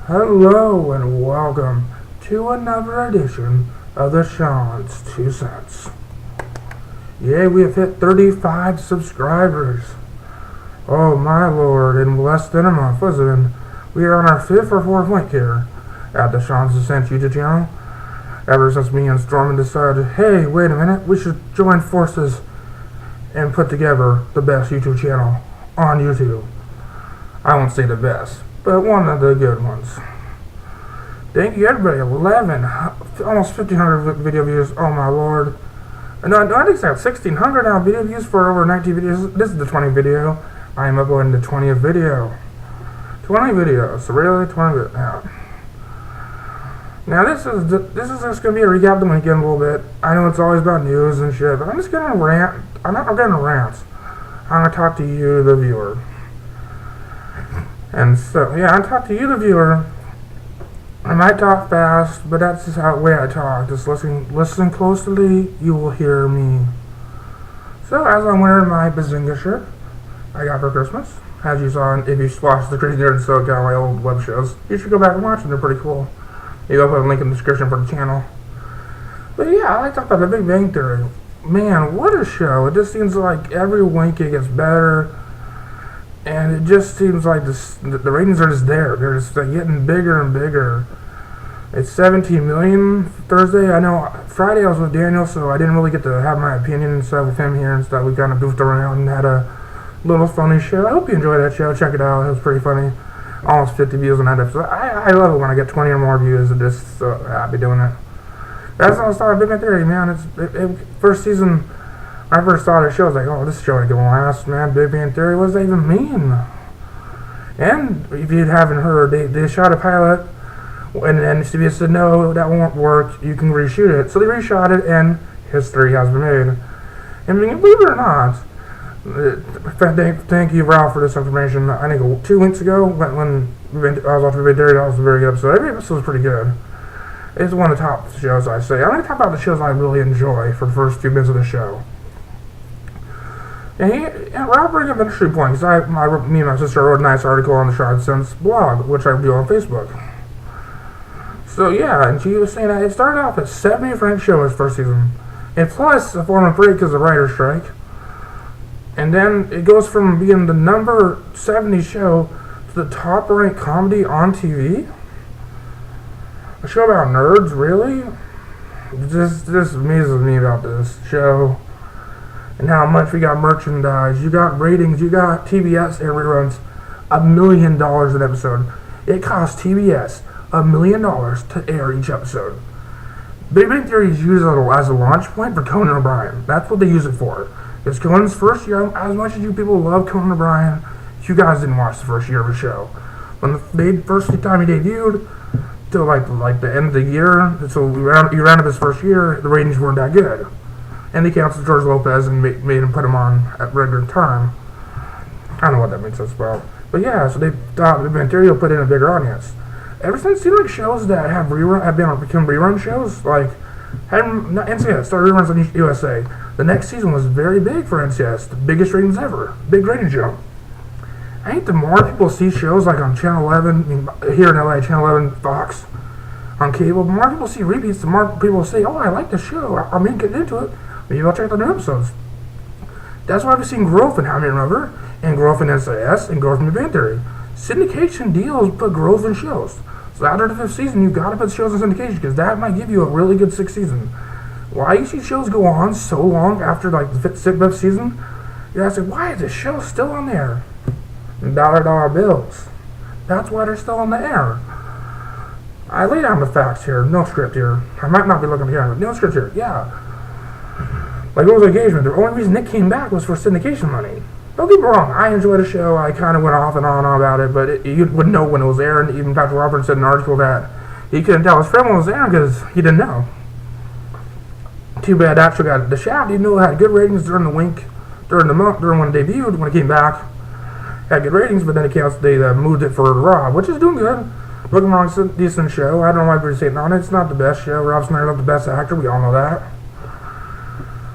Hello and welcome to another edition of the Sean's 2 Cents. Yay, we have hit 35 subscribers. Oh my lord, in less than a month, we are on our 5th or 4th link here at the Sean's 2 Cents YouTube channel. Ever since me and Stormin decided, hey, wait a minute, we should join forces and put together the best YouTube channel on YouTube. I won't say the best, but one of the good ones. Thank you everybody, 11, almost 1,500 video views, oh my lord. No, I think it's like 1,600 now video views for over 19 videos. This is the 20th video. I am uploading the 20th video. 20 videos, so really 20 videos, yeah. Now this is just going to be a recap of the weekend a little bit. I know it's always about news and shit, but I'm just going to rant. I'm not going to rant. I'm going to talk to you, the viewer. And so, yeah, I talk to you, the viewer. I might talk fast, but that's just the way I talk. Just listen closely, you will hear me. So, as I'm wearing my Bazinga shirt I got for Christmas, as you saw, if you watched the Crazy Nerd SoCal, my old web shows, you should go back and watch them, they're pretty cool. Maybe I'll put a link in the description for the channel. But yeah, I like to talk about The Big Bang Theory. Man, what a show. It just seems like every week it gets better. And it just seems like the ratings are just there. They're just getting bigger and bigger. It's 17 million Thursday. I know Friday I was with Daniel, so I didn't really get to have my opinion and stuff with him here and stuff. We kind of goofed around and had a little funny show. I hope you enjoyed that show. Check it out. It was pretty funny. Almost 50 views on that episode. I love it when I get 20 or more views. I'm just so happy doing it. That's how I started Big Bang Theory, man. First season. When I first saw the show, I was like, oh, this show ain't gonna last, man. Big Bang Theory, what does that even mean? And if you haven't heard, they shot a pilot, and CBS said, no, that won't work, you can reshoot it. So they reshot it, and history has been made. And believe it or not, thank you, Ralph, for this information. I think 2 weeks ago, when I was watching Big Bang Theory, that was a very good episode. Every episode was pretty good. It's one of the top shows, I say. I'm going to talk about the shows I really enjoy for the first few minutes of the show. And Ralph brings up an interesting point, because me and my sister wrote a nice article on the dashawns2cents blog, which I do on Facebook. So yeah, and she was saying that it started off at 70 ranked shows first season, and plus a form of break because of the writer's strike. And then it goes from being the number 70 show to the top ranked comedy on TV. A show about nerds, really? This amazes me about this show. And how much we got merchandise, you got ratings, you got TBS air reruns, $1 million an episode. It costs TBS $1 million to air each episode. Big Bang Theory is used as a launch point for Conan O'Brien. That's what they use it for. It's Conan's first year. As much as you people love Conan O'Brien, you guys didn't watch the first year of the show. When the first time he debuted, till like the end of the year, so you round up his first year, the ratings weren't that good. And they canceled George Lopez and made him put him on at regular time. I don't know what that makes sense about. But yeah, so they thought Big Bang Theory will put in a bigger audience. Ever since, it seems like shows that have become rerun shows, like NCIS started reruns on USA. The next season was very big for NCIS, the biggest ratings ever, big rating jump. I think the more people see shows like on Channel 11, here in LA, Channel 11, Fox, on cable, the more people see repeats, the more people say, oh, I like the show, I'm getting into it. Maybe I'll check out the new episodes. That's why we've seen growth in How I Met Your Mother, and growth in NCIS, and growth in Big Bang Theory. Syndication deals put growth in shows. So after the 5th season, you've got to put shows in syndication, because that might give you a really good 6th season. Why you see shows go on so long after like the 5th season, you're asking, why is this show still on there? Dollar bills. That's why they're still on the air. I lay down the facts here, no script here. I might not be looking at the camera, but no script here, yeah. Like Rules of Engagement, the only reason Nick came back was for syndication money. Don't get me wrong, I enjoyed the show, I kind of went off and on about it, but you would know when it was airing. Even Dr. Roberts said in an article that he couldn't tell his friend when it was airing because he didn't know. Too bad that show got The Shaft, even though it had good ratings during the week, during when it debuted, when it came back, had good ratings, but then they moved it for Raw, which is doing good. Don't get me wrong, it's a decent show. I don't know why people say it on it. It's not the best show. Rob Schneider's not the best actor, we all know that.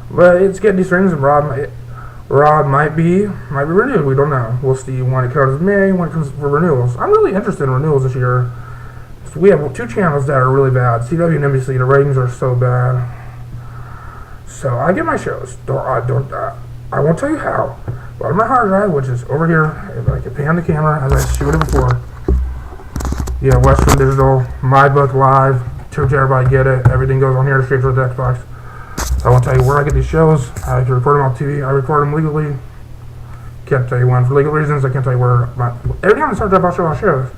But it's getting these rings, and Rob might be renewed. We don't know. We'll see when it comes to May, when it comes for renewals. I'm really interested in renewals this year. So we have 2 channels that are really bad. CW and NBC, the ratings are so bad. So I get my shows. I won't tell you how. But on my hard drive, which is over here, if I can pan the camera as I showed it before. Yeah, Western Digital, My Book Live, 2 terabyte, get it. Everything goes on here straight to the Xbox. I won't tell you where I get these shows. I can record them on TV. I record them legally. Can't tell you when for legal reasons. I can't tell you where. Every time I start to I'll show my shows.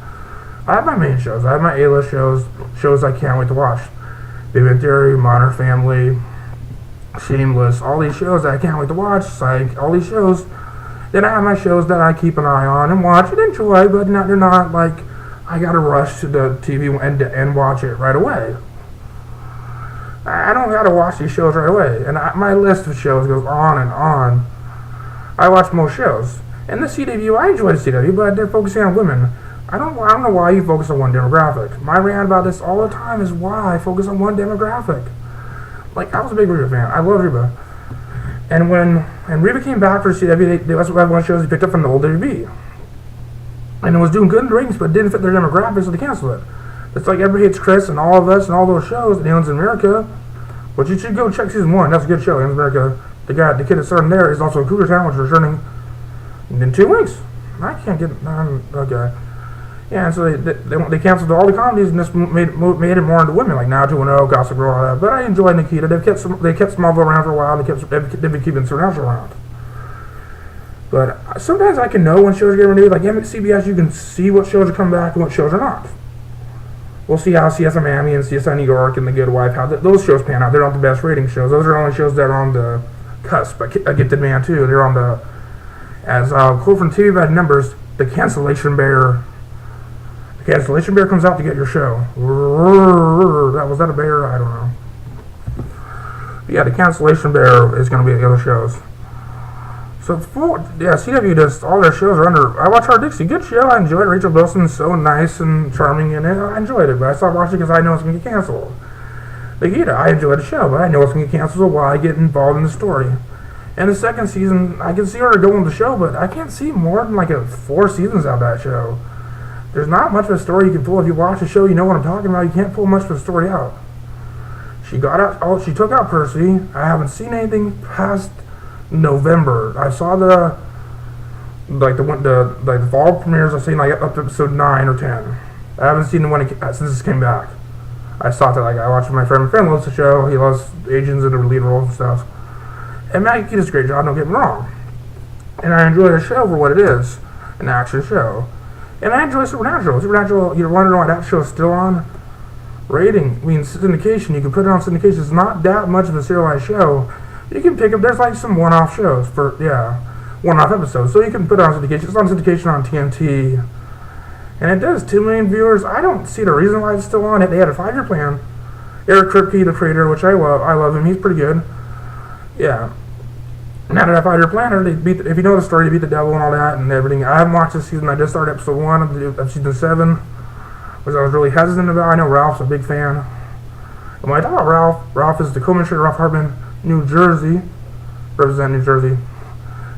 I have my main shows. I have my A-list shows. Shows I can't wait to watch. Big Bang Theory, Modern Family, Shameless. All these shows that I can't wait to watch. Psych. All these shows. Then I have my shows that I keep an eye on and watch and enjoy, but they're not like I gotta rush to the TV and watch it right away. I don't gotta watch these shows right away. And my list of shows goes on and on. I watch most shows. And the CW, I enjoy the CW, but they're focusing on women. I don't know why you focus on one demographic. My rant about this all the time is why I focus on one demographic. Like, I was a big Reba fan. I love Reba. And when Reba came back for CW, that's one of the shows he picked up from the old WB. And it was doing good in the ratings, but it didn't fit their demographics, so they canceled it. It's like Everybody Hates Chris and All of Us and all those shows, and Aliens in America. But you should go check season 1. That's a good show, Aliens in America. The kid that's starting there is also Cougar Town, which is returning in 2 weeks. I can't get okay. Yeah, and so they canceled all the comedies and just made it more into women, like Now 210, Gossip Girl, all that. But I enjoy Nikita. They kept Smallville around for a while. They've been keeping Supernatural around. But sometimes I can know when shows get renewed. Like CBS, you can see what shows are coming back and what shows are not. We'll see how CSI Miami and CSI New York and The Good Wife, how those shows pan out. They're not the best rating shows. Those are only shows that are on the cusp. I get the man too. They're on the, as quote from TV Bad Numbers, the cancellation bear. The cancellation bear comes out to get your show. Was that a bear? I don't know. But yeah, the cancellation bear is going to be the other shows. So, CW does, all their shows are under, I watch Hard Dixie, good show, I enjoyed it. Rachel Bilson's so nice and charming in it, I enjoyed it, but I stopped watching because I know it's going to get canceled. Nikita, I enjoyed the show, but I know it's going to get canceled, so why get involved in the story? And the second season, I can see where they're going with the show, but I can't see more than like 4 seasons out of that show. There's not much of a story you can pull. If you watch the show, you know what I'm talking about. You can't pull much of a story out. She took out Percy. I haven't seen anything past November. I saw the fall premieres. I've seen like up to episode 9 or 10. I haven't seen the one since this came back. I saw it I watched with my friend. My friend loves the show. He loves agents in the lead roles and stuff. And Maggie does a great job. Don't get me wrong. And I enjoy the show for what it is, an action show. And I enjoy Supernatural. Supernatural, you're wondering why that show's still on. Rating, syndication. You can put it on syndication. It's not that much of a serialized show. You can pick up, there's like some one-off shows one-off episodes. So you can put it on syndication. It's on syndication on TNT. And it does 2 million viewers. I don't see the reason why it's still on it. They had a 5-year plan. Eric Kripke, the creator, which I love him. He's pretty good. Yeah. Now that I 5-year planner, if you know the story, they beat the devil and all that and everything. I haven't watched this season. I just started episode 1 of season 7, which I was really hesitant about. I know Ralph's a big fan. And when I talk about Ralph is the co-administrator of Ralph Hardman, New Jersey, represent New Jersey.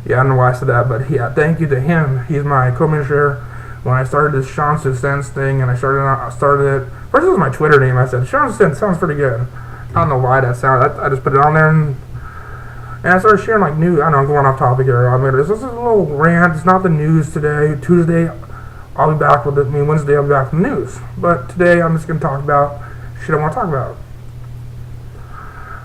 Yeah, I don't know why I said that, but yeah, thank you to him. He's my co-administrator. When I started this dashawns2cents thing, and I started it. First, it was my Twitter name. I said dashawns2cents sounds pretty good. I don't know why that sounded. I just put it on there and I started sharing like news. I don't know, I'm going off topic here. This is a little rant. It's not the news today. Tuesday, I'll be back with it. Wednesday, I'll be back with the news. But today, I'm just going to talk about shit I want to talk about.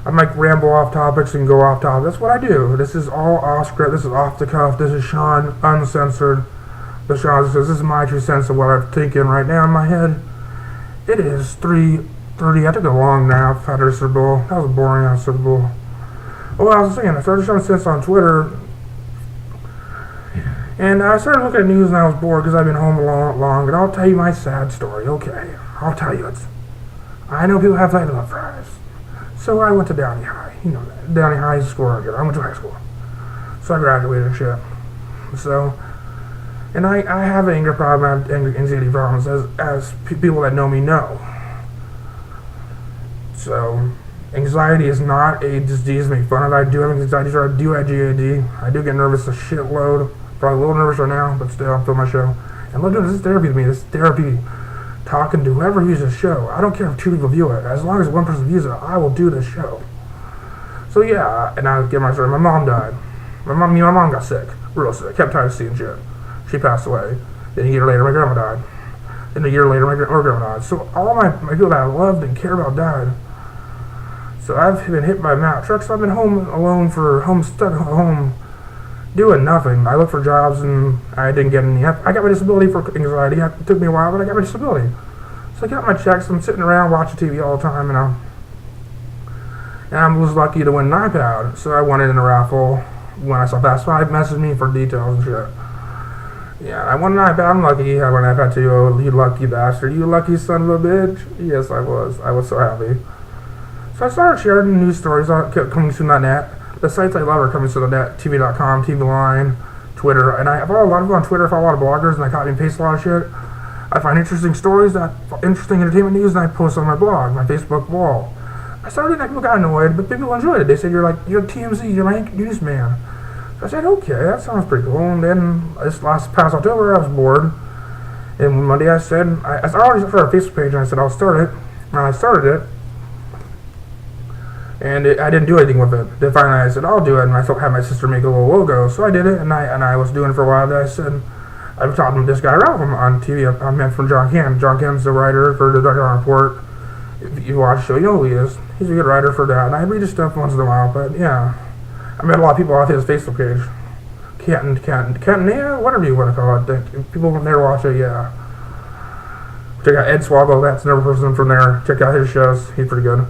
I might ramble off topics and go off topic. That's what I do. This is all off script. This is off the cuff. This is Sean, uncensored. This is my 2 cents of what I'm thinking right now in my head. It is 3:30. I took a long nap after Super Bowl. That was a boring ass Super Bowl. Oh, I was saying, I started dashawns2cents on Twitter. And I started looking at news and I was bored because I've been home long. And I'll tell you my sad story. Okay, I'll tell you it. I know people have like love fries. So I went to Downey High. You know that. Downey High is a school I go to. I went to high school. So I graduated and shit. So, and I have an anger problem, I have anxiety problems, as people that know me know. So, anxiety is not a disease to make fun of. I do have anxiety, so I do have GAD. I do get nervous a shitload. Probably a little nervous right now, but still, I'm filming my show. And look, this is therapy to me. This is therapy. talking to whoever views the show. I don't care if 2 people view it. As long as 1 person views it, I will do the show. So yeah, and I get my story. My mom died. My mom got sick, real sick. Kept tired of shit. She passed away. Then a year later, my grandma died. Then a year later, my grandma died. So all my people that I loved and cared about died. So I've been hit by Mack trucks. I've been home alone stuck at home, doing nothing. I looked for jobs and I didn't get any. I got my disability for anxiety. It took me a while, but I got my disability. So I got my checks. I'm sitting around watching TV all the time, and I was lucky to win an iPad. So I won it in a raffle. When I saw Fast 5 message me for details and shit. Yeah, I won an iPad. I'm lucky. I won an iPad too. Oh, you lucky bastard. You lucky son of a bitch. Yes, I was. I was so happy. So I started sharing news stories on comingsoon.net. The sites I love are comingsoon.net, TV.com, TV Line, Twitter. And I follow a lot of people on Twitter. I follow a lot of bloggers, and I copy and paste a lot of shit. I find interesting stories, interesting entertainment news, and I post on my blog, my Facebook wall. I started, people got annoyed, but people enjoyed it. They said, you're TMZ, you're like newsman. So I said, okay, that sounds pretty cool. And then past October, I was bored. And Monday I said, I already started a Facebook page, and I said, I'll start it. And I started it. And I didn't do anything with it. Then finally I said, I'll do it. And I had my sister make a little logo. So I did it, and I was doing it for a while. Then I said, I've talked to this guy Ralph on TV. I met from John Ken. John Ken's the writer for the Dark Report. If you watch the show, you know who he is. He's a good writer for that, and I read his stuff once in a while, but yeah. I met a lot of people off his Facebook page. Kenton, yeah, whatever you want to call it. People from there watch it, yeah. Check out Ed Swallow, that's another person from there. Check out his shows, he's pretty good.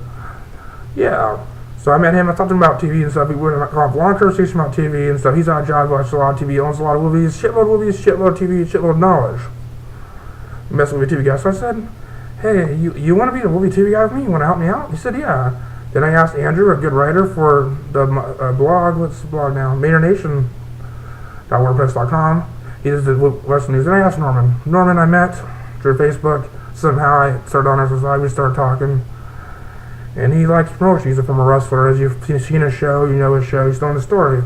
Yeah, so I met him, I talked to him about TV and stuff. We went on a long conversation about TV and stuff. He's on a job, watches a lot of TV, owns a lot of movies, shitload of TV, shitload of knowledge. Mess with a TV guy, so I said, hey, you want to be the movie TV guy with me? You want to help me out? He said, yeah. Then I asked Andrew, a good writer for the blog, what's the blog now? MainerNation.wordpress.com. He does the Western News. Then I asked Norman. Norman I met through Facebook. Somehow I started on his side. We started talking. And he likes promotion. He's a former wrestler. As you've seen his show, you know his show. He's telling the story.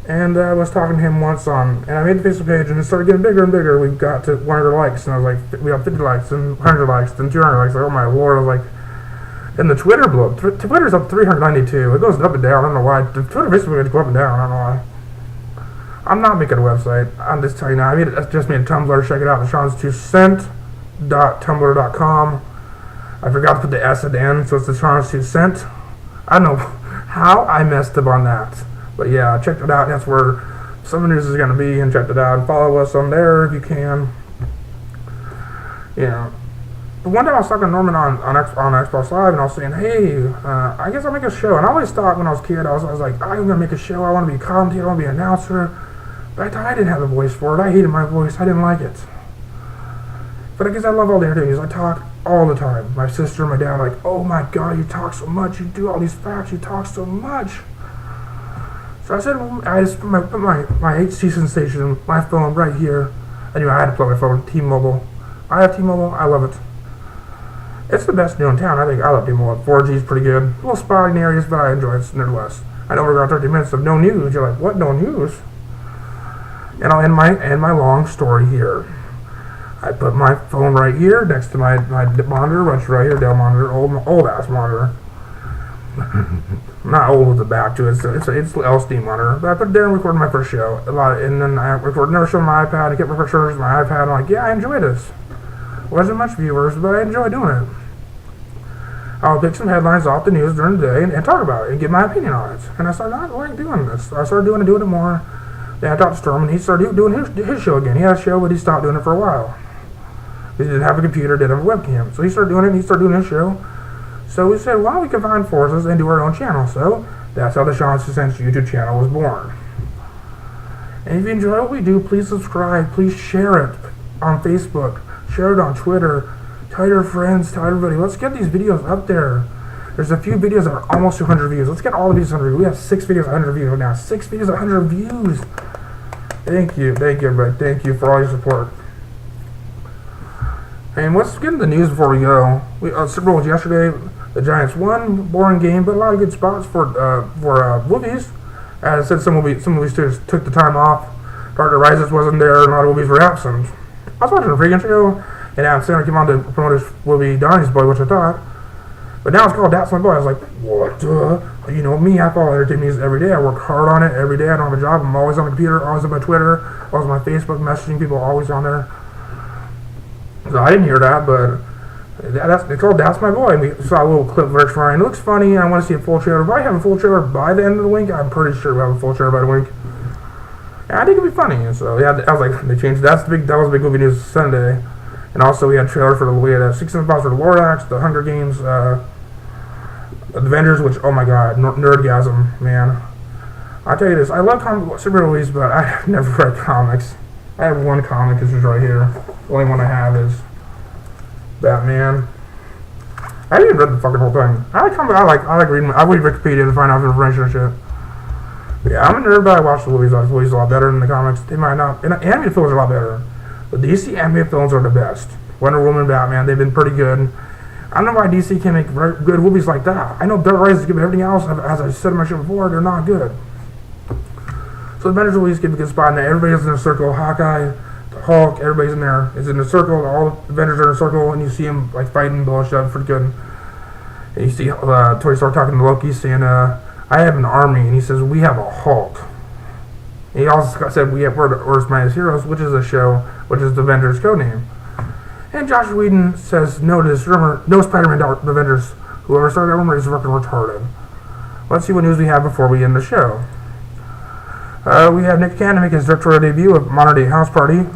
And I was talking to him once and I made the Facebook page, and it started getting bigger and bigger. We got to 100 likes, and I was like, we got 50 likes, and 100 likes, then 200 likes. Like, oh my lord, I was like, and the Twitter blew up. Twitter's up 392. It goes up and down. I don't know why. The Twitter, Facebook page go up and down. I don't know why. I'm not making a website. I'm just telling you now. I just made a Tumblr. Check it out. dashawns2cents.tumblr.com. I forgot to put the S at the end, so it's dashawns2cents. I don't know how I messed up on that. But yeah, check it out. That's where some of the news is going to be, and check it out. And follow us on there if you can. Yeah. But one time I was talking to Norman on Xbox Live, and I was saying, hey, I guess I'll make a show. And I always thought when I was a kid, I was like, I'm going to make a show. I want to be a commentator. I want to be an announcer. But I thought I didn't have the voice for it. I hated my voice. I didn't like it. But I guess I love all the interviews. I talk all the time. My sister and my dad are like, oh my God, you talk so much. You do all these facts. You talk so much. So I said, I just put my HT sensation, my phone right here. I knew I had to plug my phone, T-Mobile. I have T-Mobile, I love it. It's the best deal in town. I love T-Mobile. 4G is pretty good. A little spotty in areas, but I enjoy it nevertheless. I know we're going 30 minutes of no news. You're like, what, no news? And I'll end my long story here. I put my phone right here next to my monitor, which right here, Dell monitor, old ass monitor. Not old with the back to it. It's an LCD monitor. But I put it there and recorded my first show. And then I recorded another show on my iPad. I kept my first shows on my iPad. I'm like, yeah, I enjoy this. Wasn't much viewers, but I enjoy doing it. I'll pick some headlines off the news during the day and talk about it and give my opinion on it. And I started not like doing this. I started doing it more. Then I talked to Storm, and he started doing his show again. He had a show, but he stopped doing it for a while. He didn't have a computer, didn't have a webcam. So he started doing it, and he started doing his show. So we said, why don't we combine forces and do our own channel? So that's how the dashawns2cents YouTube channel was born. And if you enjoy what we do, please subscribe. Please share it on Facebook. Share it on Twitter. Tell your friends. Tell everybody. Let's get these videos up there. There's a few videos that are almost 200 views. Let's get all the videos 100 views. We have 6 videos 100 views right now. 6 videos 100 views. Thank you. Thank you, everybody. Thank you for all your support. And let's get into the news before we go. Super Bowl was yesterday. The Giants won. Boring game, but a lot of good spots for movies. As I said, some movie studios took the time off. Dark Rises wasn't there, and a lot of movies were absent. I was watching a freaking show. And Adam Sandler came on to promote his movie Donnie's Boy, which I thought. But now it's called That's My Boy. I was like, what? You know me, I follow entertainment news every day. I work hard on it every day. I don't have a job. I'm always on the computer, always on my Twitter, always on my Facebook, messaging people, always on there. So I didn't hear that, but it's called That's My Boy. And we saw a little clip version for it. And it looks funny. I want to see a full trailer. If I have a full trailer by the end of the week, I'm pretty sure we'll have a full trailer by the week. And I think it'll be funny. And so yeah, I was like, they changed. That was big movie news Sunday. And also we had a trailer for we had 6 spots for the Lorax, the Hunger Games, Avengers, which, oh my god, nerdgasm, man. I tell you this, I love superhero movies, but I've never read comics. I have one comic, this is right here. The only one I have is Batman. I didn't even read the fucking whole thing. I like reading. I read Wikipedia to find out information and shit. But yeah, I'm a nerd, but I watch the movies. I watch the movies a lot better than the comics. They might not. And animated films are a lot better. The DC animated films are the best. Wonder Woman, Batman, they've been pretty good. I don't know why DC can't make good movies like that. I know Dark Rise is good, but everything else, as I said in my show before, they're not good. So the Avengers movies give a good spot in there. Everybody's in a circle. Hawkeye, the Hulk, everybody's in there. It's in a circle. All the Avengers are in a circle, and you see them like fighting, blowing shit, pretty good. And you see Tony Stark talking to Loki, saying, "I have an army," and he says, "We have a Hulk." And he also said, "We're the Earth's Mightiest Heroes," which is a show, which is the Avengers codename. And Josh Whedon says no to this rumor. No Spider-Man the Avengers. Whoever started that rumor is fucking retarded. Let's see what news we have before we end the show. We have Nick Cannon make his directorial debut of Modern Day House Party.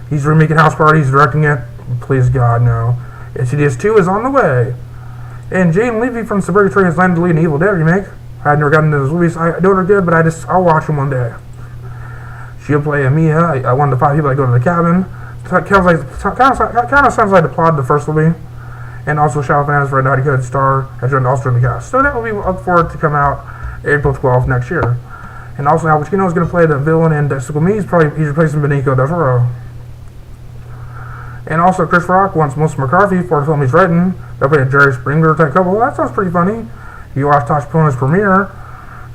He's remaking House Party. He's directing it. Please God, no. Insidious 2 is on the way. And Jane Levy from Suburgatory has landed to lead an Evil Dead remake. I've never gotten into those movies. I know they're good, but I'll watch them one day. She'll play Mia, one of the 5 people that go to the cabin. Kind of sounds like the plot of the first movie. And also Shia LaBeouf for a naughty good star has joined also in the cast. So that will be up for it to come out April 12th next year. And also Al Pacino is going to play the villain in Despicable Me. He's replacing Benicio del Toro. And also Chris Rock wants Melissa McCarthy for the film he's writing. They'll play a Jerry Springer type couple. Well, that sounds pretty funny. If you watch Tosh Pona's premiere,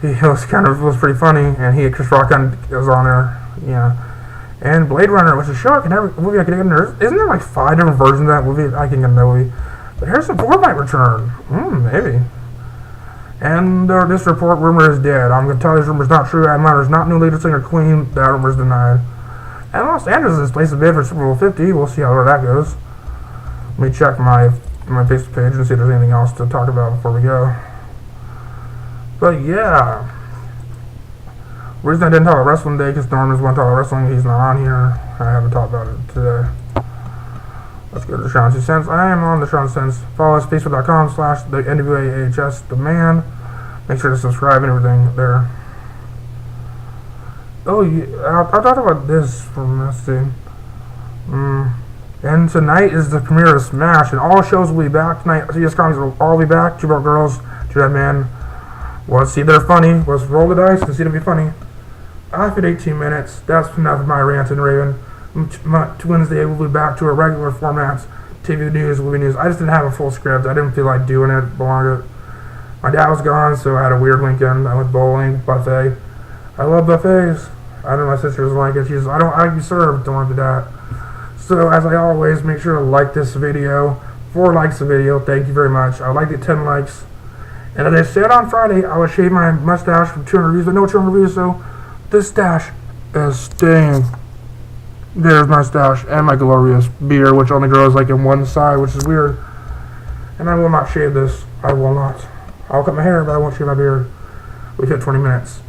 it was pretty funny, and Chris Rock was on there. Yeah. And Blade Runner, which is a show movie I can get in there. Isn't there like 5 different versions of that movie? I can get in that movie. But Harrison Ford might return. Maybe. And this rumor is dead. I'm going to tell you this rumor is not true. Adam Lambert is not new leader singer Queen. That rumor is denied. And Los Angeles is placed a bid for Super Bowl 50. We'll see how that goes. Let me check my Facebook page and see if there's anything else to talk about before we go. But yeah. The reason I didn't talk about wrestling today because Norman's want to talk about wrestling. He's not on here. I haven't talked about it today. Let's go to dashawns2cents. I am on dashawns2cents. Follow us facebook.com/the man. Make sure to subscribe and everything there. Oh, yeah, I'll talk about this from let's see. And tonight is the premiere of Smash, and all shows will be back tonight. CBS Comics will all be back. Two Broke Girls, Two Dead Men. Let's see if they're funny. Let's roll the dice and see if they'll be funny. I've been 18 minutes. That's enough of my rant and raving. Wednesday we'll be back to our regular formats. TV news, movie news. I just didn't have a full script. I didn't feel like doing it. My dad was gone, so I had a weird weekend. I went bowling, buffet. I love buffets. I know my sister doesn't like it. I like to be served. Don't want to do that. So as I always, make sure to like this video. 4 likes a video. Thank you very much. I would like to get 10 likes. And as I said on Friday, I would shave my mustache from 200 views. But no 200 views, so this stash is staying. There's my stash and my glorious beard, which only grows like in one side, which is weird. And I will not shave this. I will not. I'll cut my hair, but I won't shave my beard. We've hit 20 minutes.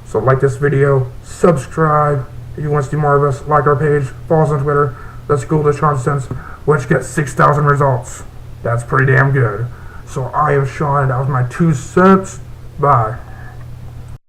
So like this video, subscribe. If you want to see more of us, like our page, follow us on Twitter. Let's go to dashawns2cents, which gets 6,000 results. That's pretty damn good. So I am Sean, and that was my 2 cents. Bye.